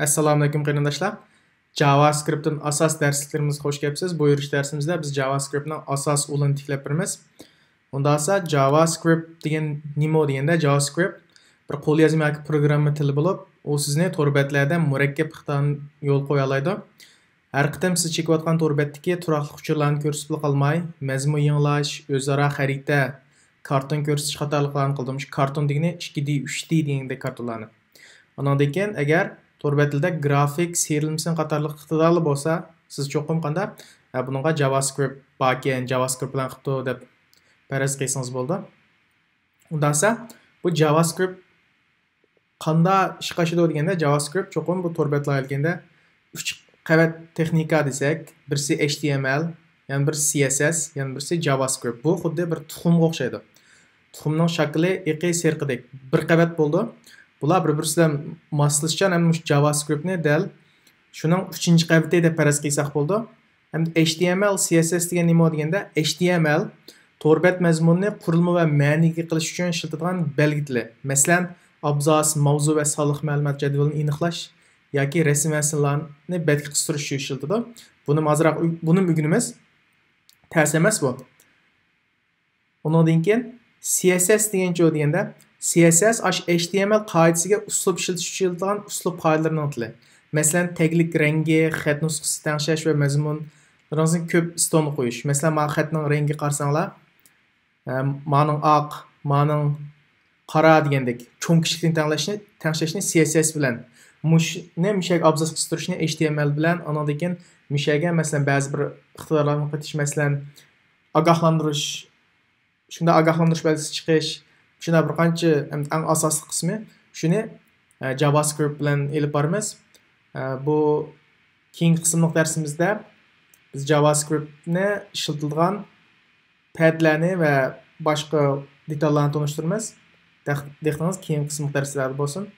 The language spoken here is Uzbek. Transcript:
Assalomu alaykum qarindoshlar. JavaScript'ın asas dersliklerimizga hoş kelibsiz. Bu yurish dersimizde biz JavaScript'ning asas ulini tiklab beramiz. Unda esa JavaScript degan nima deganda JavaScript bir qo'l yozma yoki programma tili bo'lib, u sizni tor betlarda murakkab ixtidan yo'l qo'ya oladi. Har qitim siz chekayotgan tor betdagi turaqli uchurlarni ko'rsatib qolmay, mazmun yanglash, o'zaro xarita, karton ko'rsatish qatorliqlarni qildim. Shu karton degani 2D, 3D degandek kartonlarni. Ondan keyin agar tor betilda grafik, serilmsin qatorliq iqtidorli bo'lsa, siz cho'qim qanda buningga JavaScript backend, JavaScript bilan qilibdi deb faraz qilsangiz bo'ldi. Undan esa bu JavaScript qanda ish qiladi deganda JavaScript cho'qim bu tor betlarga kelganda 3 qavat texnika desak, birisi HTML, yana birisi CSS, yana birisi JavaScript. Bu xuddi bir tuxumga o'xshaydi. Tuxumning shakli iqi serqidek bir qavat bo'ldi. Bular bir-birisidan moslashgan ham JavaScriptni dal shuning 3-qavati deb faraz qilsak bo'ldi. Ham HTML, CSS degan nima deganda HTML torbet mazmunni qurilma va ma'niga qilish uchun ishlatiladigan belgi tili. Masalan, abzas, mavzu va soliq ma'lumot jadvalini aniqlash yoki rasm va simlarni betga qistirish uchun ishlatiladi. Buni hozirroq buni o'rganamiz. Ters emas bu. Undan keyin CSS deganda CSS HTML qoidasiga uslub ishlatish uchun uslub qoidalarining tili. Masalan, taglik rangi, xat nusxasi tangshash va mazmunlarni ko'p istonli qo'yish. Masalan, men xatning rangi qarsanglar, mening oq, mening qora degandek cho'ng kichiklikni tangshashni CSS bilan, mushak abzas qistirishni HTML bilan, undan keyin mushaga masalan ba'zi bir iqtidorlarni qatish, masalan, ogohlantirish, shunda ogohlantirish belgisi chiqish. Shuna bir qancha eng asosli qismi shuni JavaScript bilan elib boramiz. Bu keyingi qismlik darsimizda biz JavaScriptni ishlatilgan padlarni va boshqa detallarni tanishtiramiz. Diqqatingiz keyingi qismlik darslarda bo'lsin.